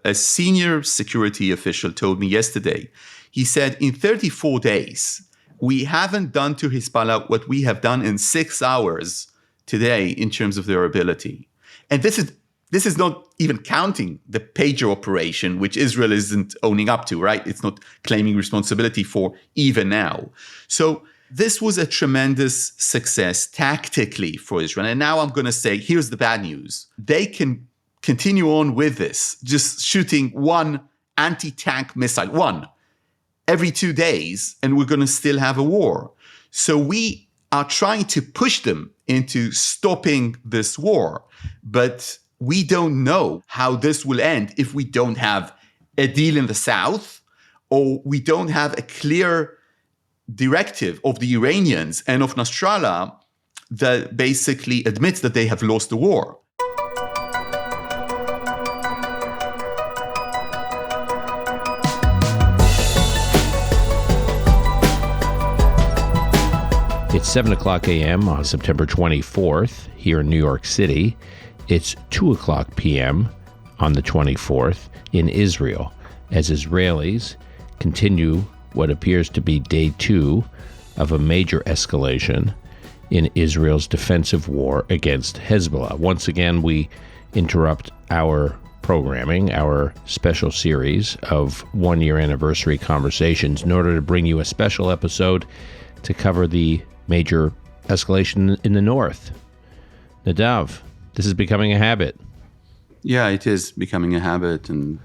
a senior security official told me yesterday. He said, in 34 days, we haven't done to Hezbollah what we have done in 6 hours today in terms of their ability. And this is not even counting the pager operation, which Israel isn't owning up to, right? It's not claiming responsibility for even now. So this was a tremendous success tactically for Israel. And now I'm going to say, here's the bad news. They can continue on with this, just shooting one anti-tank missile, one, every 2 days, and we're going to still have a war. So we are trying to push them into stopping this war. But we don't know how this will end if we don't have a deal in the south, or we don't have a clear directive of the Iranians and of Nasrallah that basically admits that they have lost the war. It's 7 o'clock a.m. on September 24th here in New York City. It's 2 o'clock p.m. on the 24th in Israel as Israelis continue what appears to be day 2 of a major escalation in Israel's defensive war against Hezbollah. Once again, we interrupt our programming, our special series of one-year anniversary conversations in order to bring you a special episode to cover the major escalation in the north. Nadav, this is becoming a habit. Yeah, it is becoming a habit. And,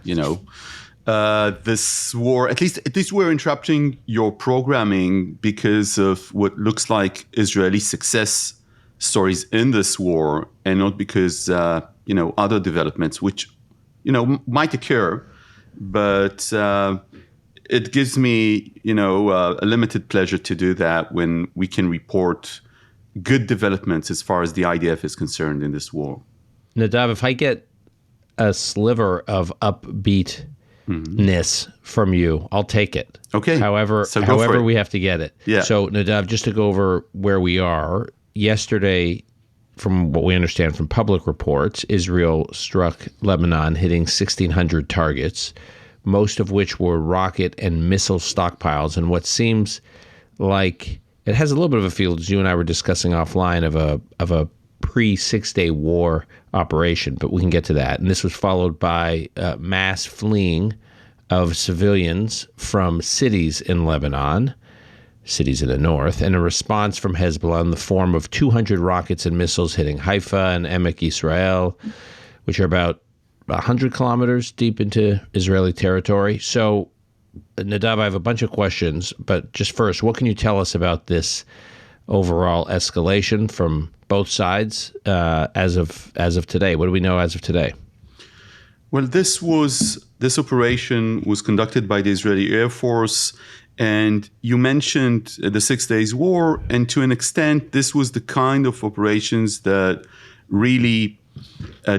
this war, at least we're interrupting your programming because of what looks like Israeli success stories in this war, and not because, other developments, which, might occur, but it gives me, a limited pleasure to do that when we can report good developments as far as the IDF is concerned in this war. Nadav, if I get a sliver of upbeatness from you, I'll take it. Okay. However we have to get it. Yeah. So, Nadav, just to go over where we are, yesterday, from what we understand from public reports, Israel struck Lebanon, hitting 1,600 targets, most of which were rocket and missile stockpiles. And what seems like it has a little bit of a feel, as you and I were discussing offline, of a pre-6-day war operation, but we can get to that. And this was followed by mass fleeing of civilians from cities in Lebanon, cities in the north, and a response from Hezbollah in the form of 200 rockets and missiles hitting Haifa and Emek Israel, which are about 100 kilometers deep into Israeli territory. So, Nadav, I have a bunch of questions, but just first, what can you tell us about this overall escalation from both sides as of today? What do we know as of today? Well, this operation was conducted by the Israeli Air Force, and you mentioned the 6 days war, and to an extent, this was the kind of operations that really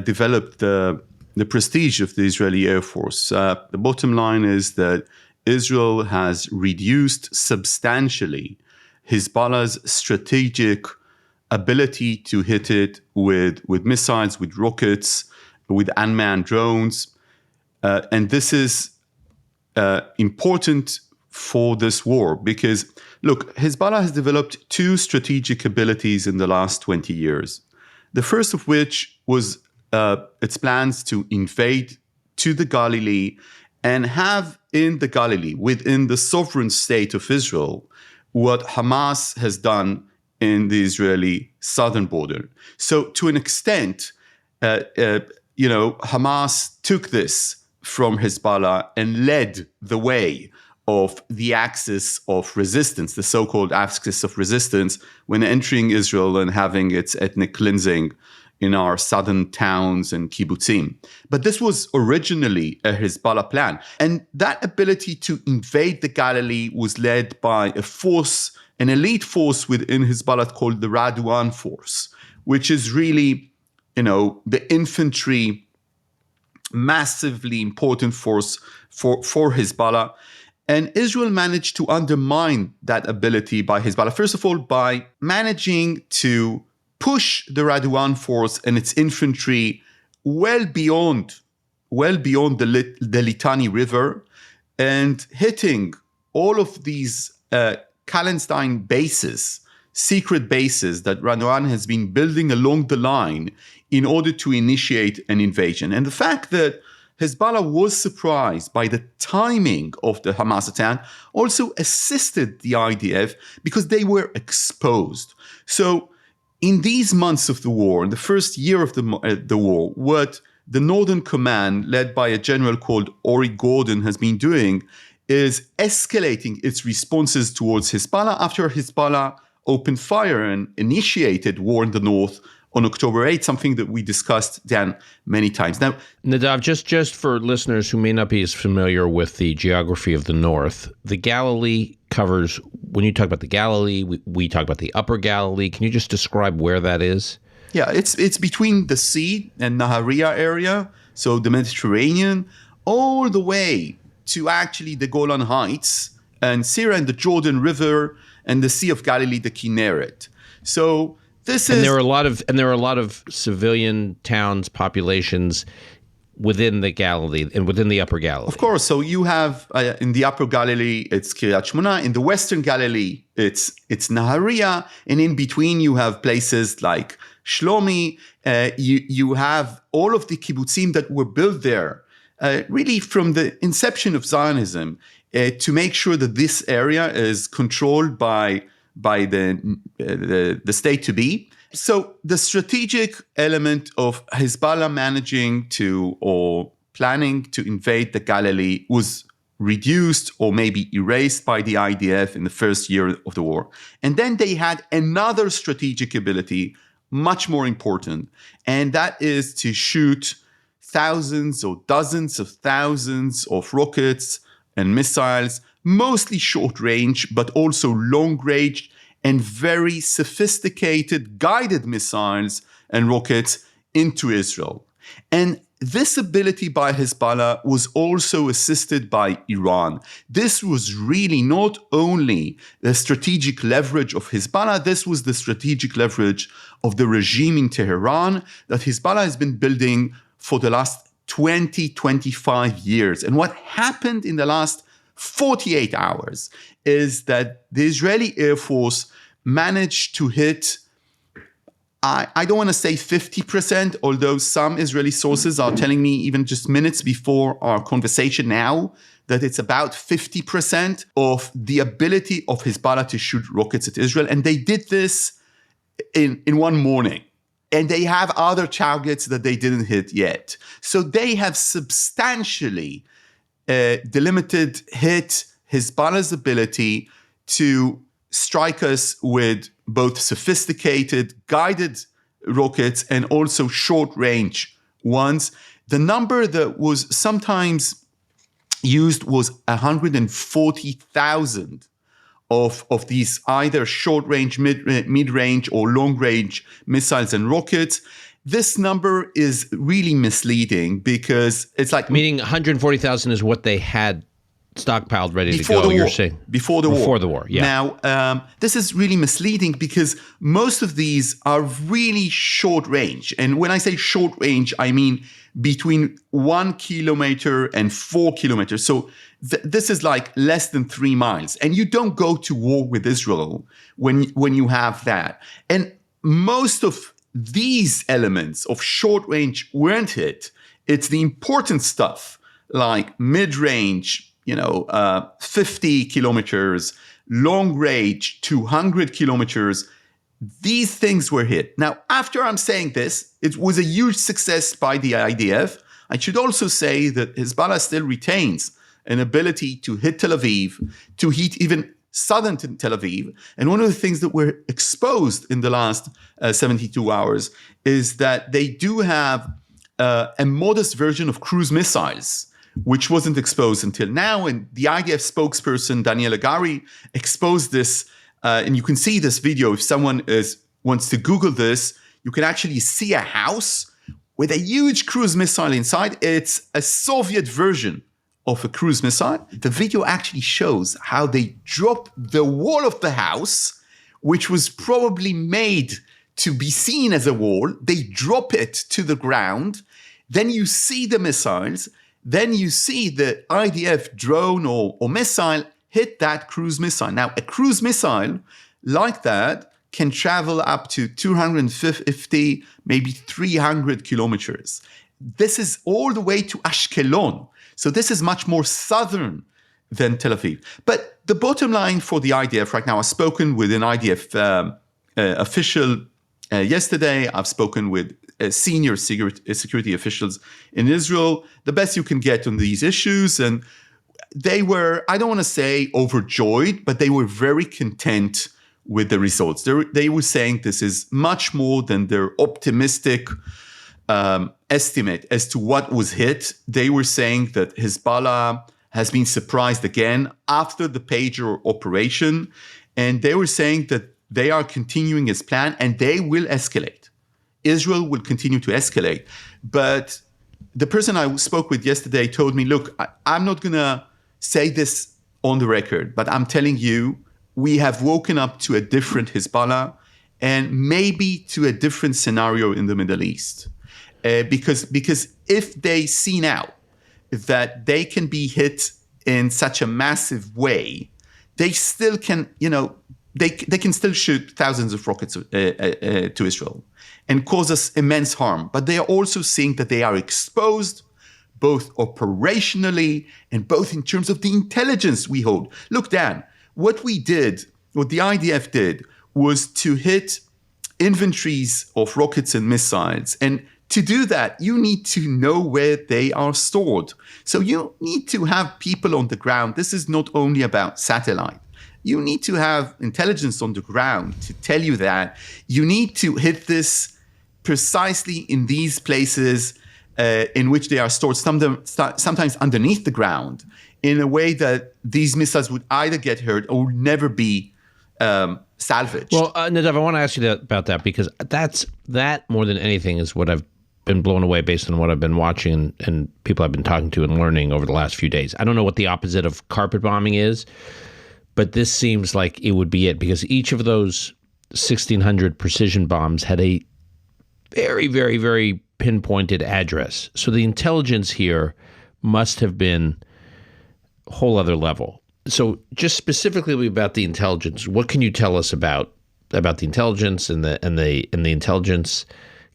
developed the prestige of the Israeli Air Force. The bottom line is that Israel has reduced substantially Hezbollah's strategic ability to hit it with missiles, with rockets, with unmanned drones. And this is important for this war because, look, Hezbollah has developed 2 strategic abilities in the last 20 years. The first of which was its plans to invade to the Galilee and have in the Galilee, within the sovereign state of Israel, what Hamas has done in the Israeli southern border. So to an extent, Hamas took this from Hezbollah and led the way of the axis of resistance, the so-called axis of resistance, when entering Israel and having its ethnic cleansing in our southern towns and kibbutzim. But this was originally a Hezbollah plan. And that ability to invade the Galilee was led by an elite force within Hezbollah called the Radwan Force, which is really, the infantry, massively important force for Hezbollah. And Israel managed to undermine that ability by Hezbollah, first of all, by managing to push the Radwan force and its infantry well beyond well beyond the Litani River and hitting all of these clandestine bases, secret bases that Iran has been building along the line in order to initiate an invasion. And the fact that Hezbollah was surprised by the timing of the Hamas attack also assisted the IDF because they were exposed. So in these months of the war, in the first year of the war, what the Northern Command, led by a general called Ori Gordon, has been doing is escalating its responses towards Hezbollah after Hezbollah opened fire and initiated war in the north on October 8th, something that we discussed, Dan, many times. Now, Nadav, just for listeners who may not be as familiar with the geography of the north, the Galilee covers, when you talk about the Galilee, we talk about the Upper Galilee. Can you just describe where that is? Yeah, it's between the sea and Nahariya area, so the Mediterranean, all the way to actually the Golan Heights and Syria and the Jordan River and the Sea of Galilee, the Kinneret. So this is, and there are a lot of civilian towns, populations within the Galilee and within the Upper Galilee. Of course. So you have in the Upper Galilee, it's Kiryat Shmona. In the Western Galilee, it's Nahariya, and in between you have places like Shlomi. You have all of the kibbutzim that were built there, really from the inception of Zionism, to make sure that this area is controlled by the state to be. So the strategic element of Hezbollah managing to or planning to invade the Galilee was reduced or maybe erased by the IDF in the first year of the war. And then they had another strategic ability, much more important, and that is to shoot thousands or dozens of thousands of rockets and missiles, mostly short range, but also long range and very sophisticated guided missiles and rockets into Israel. And this ability by Hezbollah was also assisted by Iran. This was really not only the strategic leverage of Hezbollah, this was the strategic leverage of the regime in Tehran that Hezbollah has been building for the last 20, 25 years. And what happened in the last 48 hours is that the Israeli Air Force managed to hit, I don't want to say 50%, although some Israeli sources are telling me even just minutes before our conversation now that it's about 50% of the ability of Hezbollah to shoot rockets at Israel. And they did this in one morning. And they have other targets that they didn't hit yet. So they have substantially delimited, hit Hezbollah's ability to strike us with both sophisticated guided rockets and also short-range ones. The number that was sometimes used was 140,000 of these either short-range, mid-range, or long-range missiles and rockets. This number is really misleading because it's like... Meaning 140,000 is what they had stockpiled ready to go, you're saying? Before the war, yeah. Now, this is really misleading because most of these are really short range. And when I say short range, I mean between 1 kilometer and 4 kilometers. So this is like less than 3 miles. And you don't go to war with Israel when you have that. And most of these elements of short range weren't hit. It's the important stuff like mid-range, 50 kilometers, long range, 200 kilometers. These things were hit. Now, after I'm saying this, it was a huge success by the IDF. I should also say that Hezbollah still retains an ability to hit Tel Aviv, to hit even southern Tel Aviv. And one of the things that were exposed in the last 72 hours is that they do have a modest version of cruise missiles, which wasn't exposed until now. And the IDF spokesperson, Daniel Agari, exposed this. And you can see this video. If someone wants to Google this, you can actually see a house with a huge cruise missile inside. It's a Soviet version of a cruise missile. The video actually shows how they dropped the wall of the house, which was probably made to be seen as a wall. They drop it to the ground. Then you see the missiles. Then you see the IDF drone or missile hit that cruise missile. Now, a cruise missile like that can travel up to 250, maybe 300 kilometers. This is all the way to Ashkelon. So this is much more southern than Tel Aviv. But the bottom line for the IDF right now, I've spoken with an IDF official yesterday. I've spoken with senior security officials in Israel, the best you can get on these issues. And they were, I don't want to say overjoyed, but they were very content with the results. They were saying this is much more than their optimistic estimate as to what was hit. They were saying that Hezbollah has been surprised again after the pager operation. And they were saying that they are continuing its plan and they will escalate. Israel will continue to escalate. But the person I spoke with yesterday told me, look, I'm not going to say this on the record, but I'm telling you, we have woken up to a different Hezbollah and maybe to a different scenario in the Middle East. Because if they see now that they can be hit in such a massive way, they still can, they can still shoot thousands of rockets to Israel and cause us immense harm. But they are also seeing that they are exposed both operationally and both in terms of the intelligence we hold. Look, Dan, what the IDF did was to hit inventories of rockets and missiles. And to do that, you need to know where they are stored. So you need to have people on the ground. This is not only about satellite. You need to have intelligence on the ground to tell you that. You need to hit this precisely in these places in which they are stored, sometimes underneath the ground, in a way that these missiles would either get hurt or would never be salvaged. Well, Nadav, I want to ask you about that, because that more than anything is what I've been blown away based on what I've been watching and people I've been talking to and learning over the last few days. I don't know what the opposite of carpet bombing is, but this seems like it would be it, because each of those 1,600 precision bombs had a very, very, very pinpointed address. So the intelligence here must have been a whole other level. So just specifically about the intelligence, what can you tell us about the intelligence and the intelligence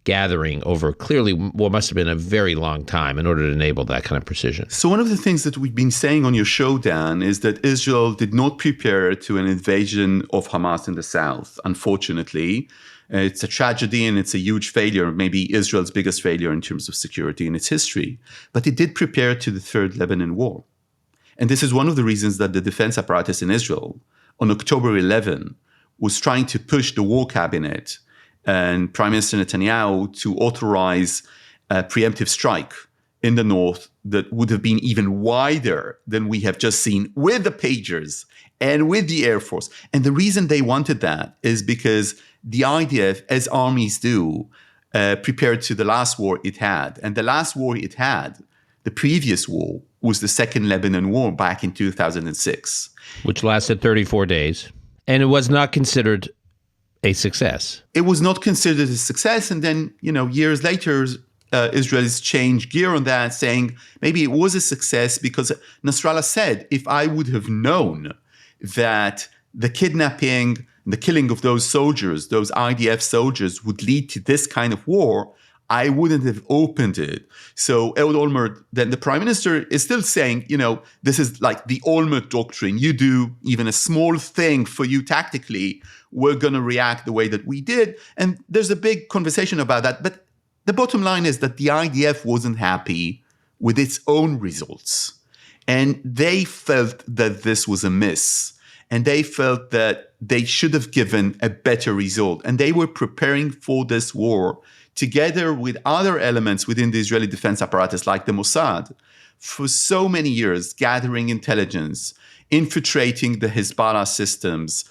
gathering over clearly what must have been a very long time in order to enable that kind of precision? So one of the things that we've been saying on your show, Dan, is that Israel did not prepare to an invasion of Hamas in the south, unfortunately. It's a tragedy and it's a huge failure, maybe Israel's biggest failure in terms of security in its history. But it did prepare to the Third Lebanon War. And this is one of the reasons that the defense apparatus in Israel on October 11 was trying to push the war cabinet and Prime Minister Netanyahu to authorize a preemptive strike in the north that would have been even wider than we have just seen with the pagers and with the Air Force. And the reason they wanted that is because the IDF, as armies do, prepared to the last war it had. And the last war it had, the previous war, was the Second Lebanon War back in 2006. Which lasted 34 days. And it was not considered a success. It was not considered a success. And then, years later, Israel's changed gear on that, saying maybe it was a success because Nasrallah said, if I would have known that the kidnapping and the killing of those soldiers, those IDF soldiers, would lead to this kind of war, I wouldn't have opened it. So Ehud Olmert, then the prime minister, is still saying, this is like the Olmert doctrine. You do even a small thing for you tactically, we're going to react the way that we did. And there's a big conversation about that. But the bottom line is that the IDF wasn't happy with its own results. And they felt that this was a miss. And they felt that they should have given a better result. And they were preparing for this war together with other elements within the Israeli defense apparatus, like the Mossad, for so many years, gathering intelligence, infiltrating the Hezbollah systems,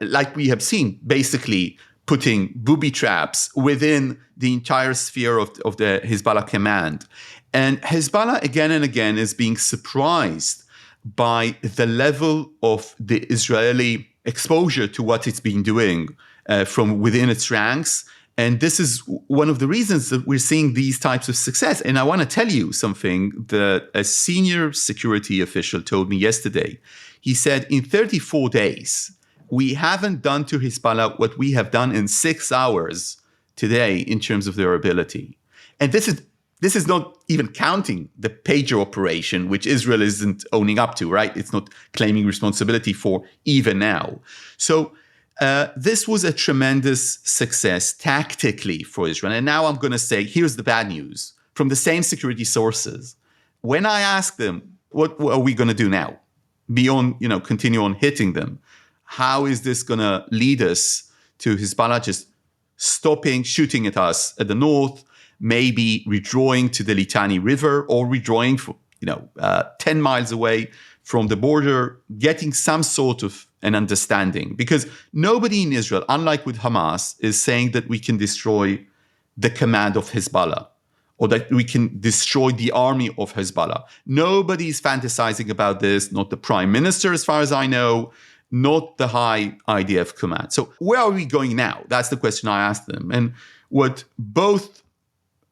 like we have seen, basically putting booby traps within the entire sphere of the Hezbollah command. And Hezbollah, again and again, is being surprised by the level of the Israeli exposure to what it's been doing from within its ranks, And this is one of the reasons that we're seeing these types of success. And I want to tell you something that a senior security official told me yesterday. He said, in 34 days, we haven't done to Hezbollah what we have done in 6 hours today in terms of their ability. And this is not even counting the pager operation, which Israel isn't owning up to, right? It's not claiming responsibility for even now. So this was a tremendous success tactically for Israel. And now I'm going to say, here's the bad news from the same security sources. When I ask them, what are we going to do now? Beyond, continue on hitting them. How is this going to lead us to Hezbollah just stopping shooting at us at the north, maybe withdrawing to the Litani River or withdrawing 10 miles away from the border, getting some sort of an understanding? Because nobody in Israel, unlike with Hamas, is saying that we can destroy the command of Hezbollah or that we can destroy the army of Hezbollah. Nobody is fantasizing about this, not the prime minister, as far as I know, not the high IDF command. So where are we going now? That's the question I asked them. And what both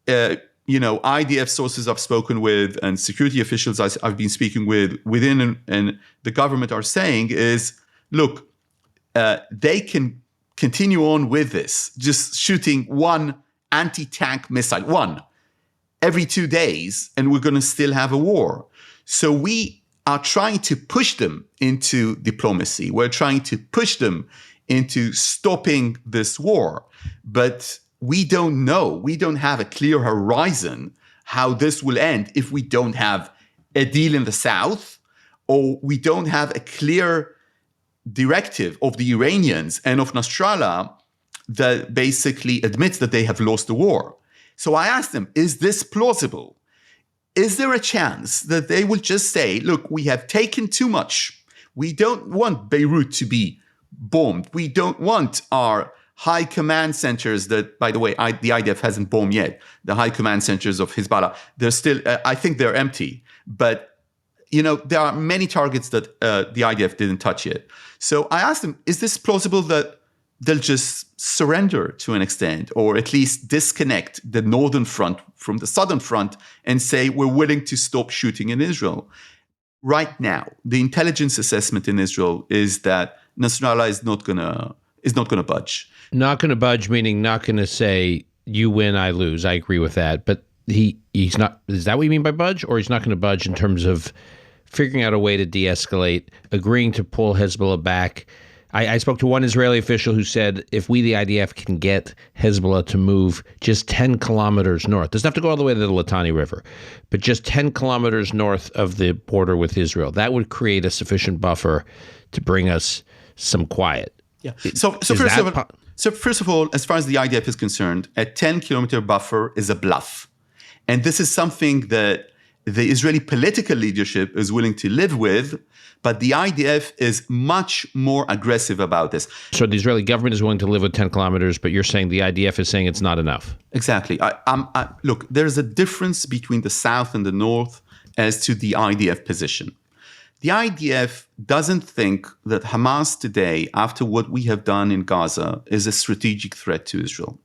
IDF sources I've spoken with and security officials I've been speaking with within and the government are saying is, look, they can continue on with this, just shooting one anti-tank missile, one, every 2 days, and we're going to still have a war. So we are trying to push them into diplomacy. We're trying to push them into stopping this war. But we don't know. We don't have a clear horizon how this will end if we don't have a deal in the south, or we don't have a clear directive of the Iranians and of Nasrallah that basically admits that they have lost the war. So I asked them, is this plausible? Is there a chance that they will just say, look, we have taken too much. We don't want Beirut to be bombed. We don't want our high command centers that, by the way, the IDF hasn't bombed yet. The high command centers of Hezbollah, they're still, I think they're empty. But, there are many targets that the IDF didn't touch yet. So I asked them, is this plausible that they'll just surrender to an extent, or at least disconnect the northern front from the southern front and say, we're willing to stop shooting in Israel? Right now, the intelligence assessment in Israel is that Nasrallah is not going to budge. Not going to budge, meaning not going to say, you win, I lose. I agree with that. But he's not, is that what you mean by budge? Or he's not going to budge in terms of figuring out a way to de-escalate, agreeing to pull Hezbollah back? I spoke to one Israeli official who said, if we, the IDF, can get Hezbollah to move just 10 kilometers north, doesn't have to go all the way to the Litani River, but just 10 kilometers north of the border with Israel, that would create a sufficient buffer to bring us some quiet. Yeah. So first of all, as far as the IDF is concerned, a 10-kilometer buffer is a bluff. And this is something that the Israeli political leadership is willing to live with, but the IDF is much more aggressive about this. So the Israeli government is willing to live with 10 kilometers, but you're saying the IDF is saying it's not enough. Exactly. Look, there's a difference between the south and the north as to the IDF position. The IDF doesn't think that Hamas today, after what we have done in Gaza, is a strategic threat to Israel.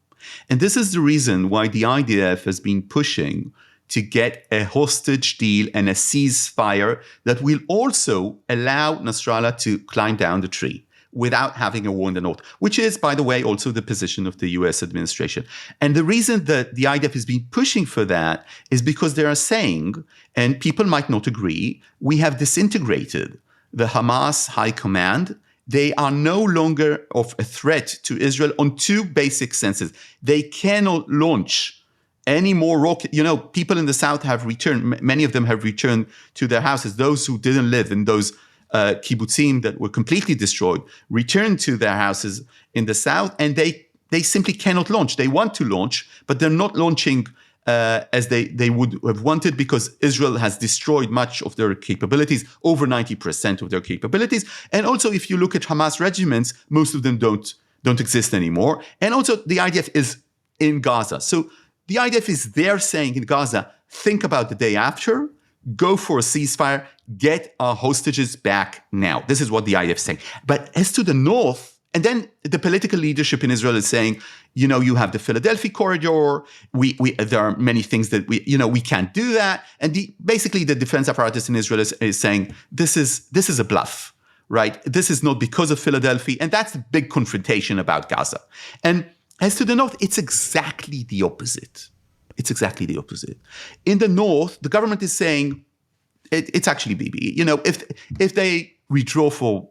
And this is the reason why the IDF has been pushing to get a hostage deal and a ceasefire that will also allow Nasrallah to climb down the tree without having a war in the north, which is, by the way, also the position of the US administration. And the reason that the IDF has been pushing for that is because they are saying, and people might not agree, we have disintegrated the Hamas high command. They are no longer of a threat to Israel on two basic senses. They cannot launch any more rocket. People in the south have returned. Many of them have returned to their houses. Those who didn't live in those kibbutzim that were completely destroyed returned to their houses in the south, and they simply cannot launch. They want to launch, but they're not launching as they would have wanted, because Israel has destroyed much of their capabilities, over 90% of their capabilities. And also, if you look at Hamas regiments, most of them don't exist anymore. And also, the IDF is in Gaza. So the IDF is there saying in Gaza, think about the day after, go for a ceasefire, get our hostages back now. This is what the IDF is saying. But as to the north, and then the political leadership in Israel is saying, You have the Philadelphia corridor. There are many things that we can't do that. And basically the defense apparatus in Israel is saying this is a bluff, right? This is not because of Philadelphia. And that's the big confrontation about Gaza. And as to the north, it's exactly the opposite. It's exactly the opposite. In the north, the government is saying it's actually Bibi. If they withdraw for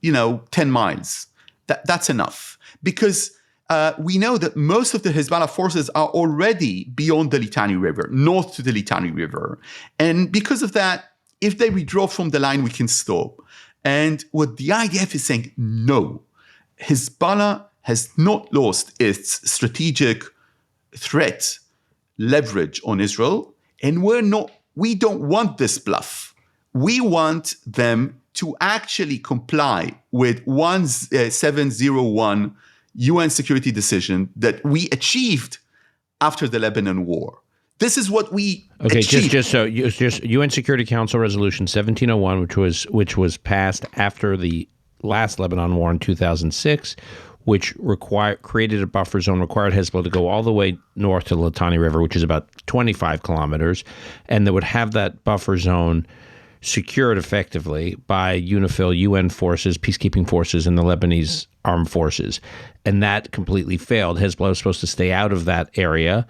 10 miles, that's enough, because we know that most of the Hezbollah forces are already beyond the Litani River, north to the Litani River. And because of that, if they withdraw from the line, we can stop. And what the IDF is saying, no, Hezbollah has not lost its strategic threat leverage on Israel. And we don't want this bluff. We want them to actually comply with 1701 UN security decision that we achieved after the Lebanon war. This is what we achieved. just UN Security Council Resolution 1701, which was passed after the last Lebanon war in 2006, which created a buffer zone, required Hezbollah to go all the way north to the Litani River, which is about 25 kilometers, and that would have that buffer zone secured effectively by UNIFIL, UN forces, peacekeeping forces, and the Lebanese armed forces. And that completely failed. Hezbollah was supposed to stay out of that area.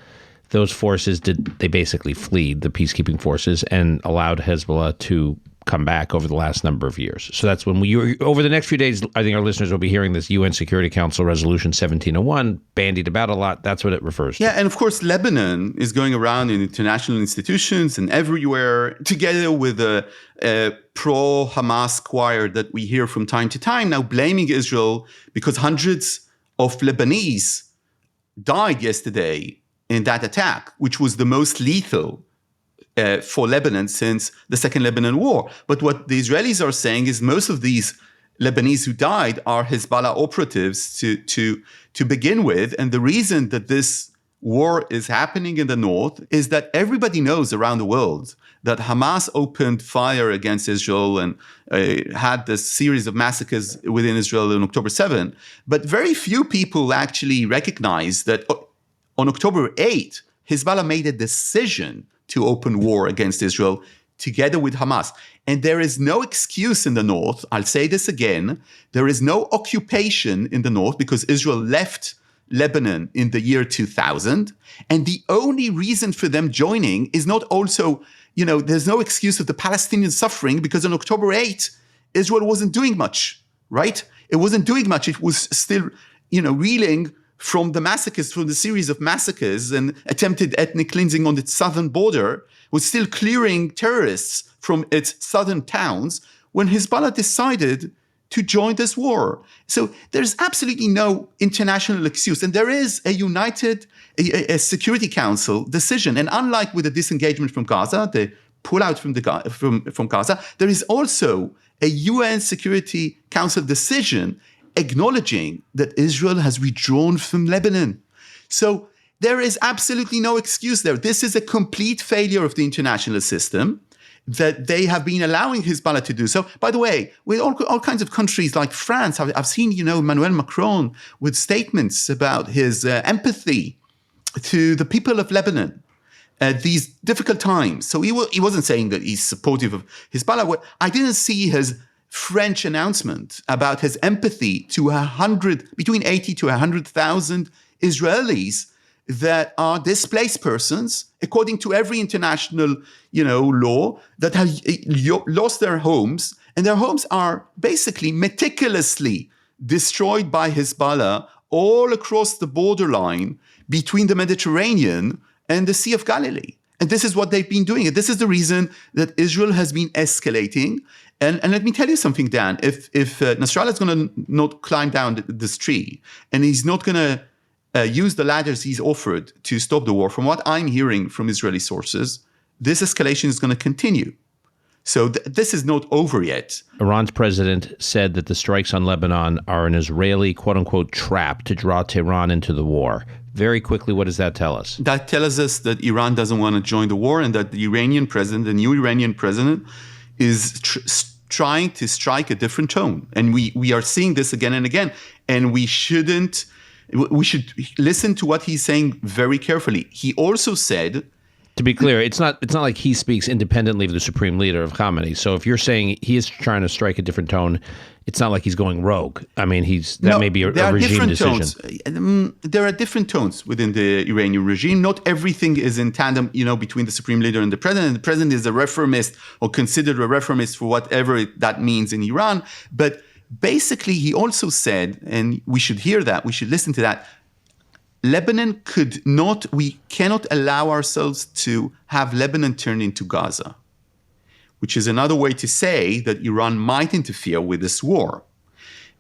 Those forces they basically fled, the peacekeeping forces, and allowed Hezbollah to come back over the last number of years. So that's when over the next few days, I think our listeners will be hearing this UN Security Council Resolution 1701 bandied about a lot. That's what it refers to. Yeah, and of course, Lebanon is going around in international institutions and everywhere, together with a pro-Hamas choir that we hear from time to time, now blaming Israel because hundreds of Lebanese died yesterday in that attack, which was the most lethal for Lebanon since the Second Lebanon War. But what the Israelis are saying is most of these Lebanese who died are Hezbollah operatives to begin with. And the reason that this war is happening in the north is that everybody knows around the world that Hamas opened fire against Israel and had this series of massacres within Israel on October 7. But very few people actually recognize that on October 8, Hezbollah made a decision to open war against Israel together with Hamas. And there is no excuse in the north. I'll say this again. There is no occupation in the north because Israel left Lebanon in the year 2000. And the only reason for them joining is not also, there's no excuse of the Palestinian suffering because on October 8, Israel wasn't doing much, right? It wasn't doing much. It was still, reeling from the massacres, from the series of massacres and attempted ethnic cleansing on its southern border, was still clearing terrorists from its southern towns when Hezbollah decided to join this war. So there's absolutely no international excuse. And there is a a Security Council decision. And unlike with the disengagement from Gaza, the pullout from Gaza, there is also a UN Security Council decision acknowledging that Israel has withdrawn from Lebanon. So there is absolutely no excuse there. This is a complete failure of the international system that they have been allowing Hezbollah to do so. By the way, with all kinds of countries like France, I've seen, Emmanuel Macron with statements about his empathy to the people of Lebanon at these difficult times. So he wasn't saying that he's supportive of Hezbollah. I didn't see his French announcement about his empathy to between 80 to 100,000 Israelis that are displaced persons, according to every international, law, that have lost their homes, and their homes are basically meticulously destroyed by Hezbollah all across the borderline between the Mediterranean and the Sea of Galilee. And this is what they've been doing. And this is the reason that Israel has been escalating. And let me tell you something, Dan. If Nasrallah is going to not climb down this tree, and he's not going to use the ladders he's offered to stop the war, from what I'm hearing from Israeli sources, this escalation is going to continue. So this is not over yet. Iran's president said that the strikes on Lebanon are an Israeli, quote-unquote, trap to draw Tehran into the war. Very quickly, what does that tell us? That tells us that Iran doesn't want to join the war and that the new Iranian president, is trying to strike a different tone. And we are seeing this again and again. And we shouldn't We should listen to what he's saying very carefully. He also said, to be clear, it's not like he speaks independently of the supreme leader of Khamenei. So if you're saying he is trying to strike a different tone, it's not like he's going rogue. I mean, may be a regime decision. There are different tones within the Iranian regime. Not everything is in tandem, between the supreme leader and the president. The president is a reformist or considered a reformist for whatever that means in Iran. But basically, he also said, and we should hear that, we should listen to that, we cannot allow ourselves to have Lebanon turn into Gaza, which is another way to say that Iran might interfere with this war.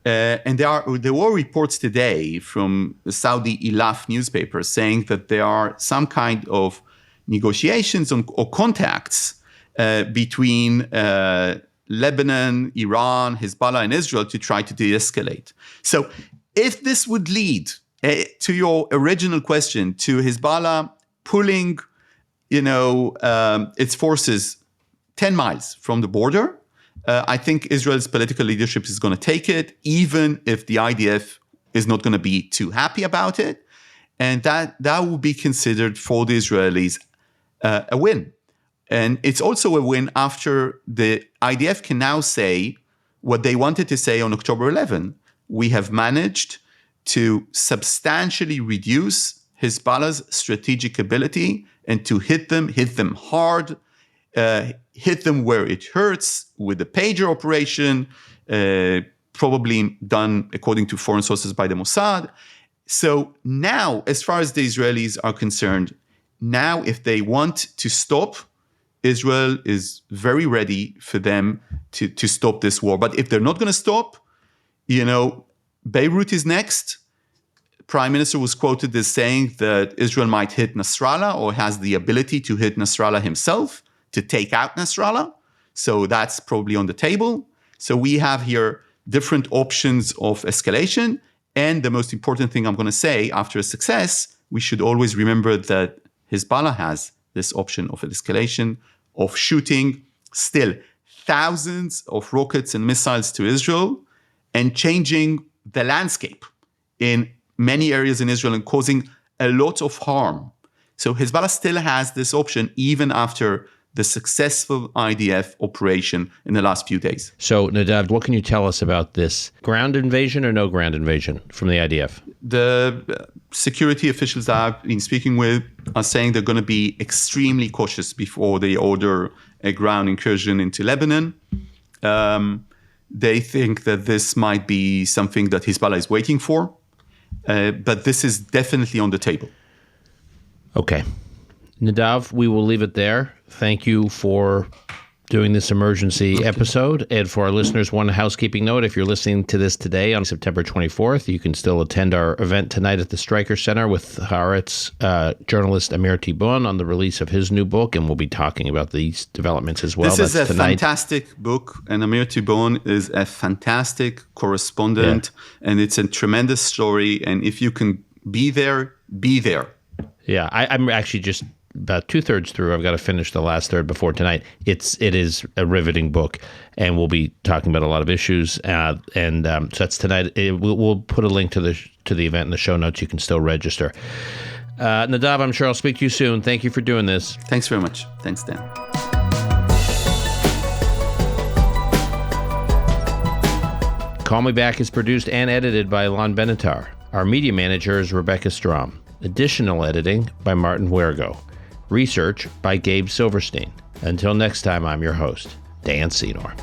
And there were reports today from the Saudi Ilaf newspaper saying that there are some kind of negotiations or contacts between Lebanon, Iran, Hezbollah, and Israel to try to de-escalate. So if this would lead to your original question, to Hezbollah pulling, its forces 10 miles from the border, I think Israel's political leadership is going to take it, even if the IDF is not going to be too happy about it. And that will be considered for the Israelis a win. And it's also a win after the IDF can now say what they wanted to say on October 11. We have managed to substantially reduce Hezbollah's strategic ability and to hit them hard, hit them where it hurts with the pager operation, probably done according to foreign sources by the Mossad. So now, as far as the Israelis are concerned, now if they want to stop, Israel is very ready for them to stop this war. But if they're not going to stop, Beirut is next. Prime Minister was quoted as saying that Israel might hit Nasrallah or has the ability to hit Nasrallah himself, to take out Nasrallah. So that's probably on the table. So we have here different options of escalation. And the most important thing I'm going to say, after a success, we should always remember that Hezbollah has this option of escalation, of shooting still thousands of rockets and missiles to Israel and changing the landscape in many areas in Israel and causing a lot of harm. So Hezbollah still has this option even after the successful IDF operation in the last few days. So, Nadav, what can you tell us about this? Ground invasion or no ground invasion from the IDF? The security officials that I've been speaking with are saying they're going to be extremely cautious before they order a ground incursion into Lebanon. They think that this might be something that Hezbollah is waiting for, but this is definitely on the table. Okay. Nadav, we will leave it there. Thank you for doing this emergency episode. And for our listeners, one housekeeping note, if you're listening to this today on September 24th, you can still attend our event tonight at the Stryker Center with Haaretz journalist Amir Tibon on the release of his new book, and we'll be talking about these developments as well. This is a fantastic book, and Amir Tibon is a fantastic correspondent, and it's a tremendous story, and if you can be there, be there. Yeah, I'm actually just about 2/3 through. I've got to finish the last third before tonight. It is a riveting book, and we'll be talking about a lot of issues. So that's tonight. We'll put a link to the event in the show notes. You can still register. Nadav, I'm sure I'll speak to you soon. Thank you for doing this. Thanks very much. Thanks, Dan. Call Me Back is produced and edited by Alon Benatar. Our media manager is Rebecca Strom. Additional editing by Martin Huergo. Research by Gabe Silverstein. Until next time, I'm your host, Dan Senor.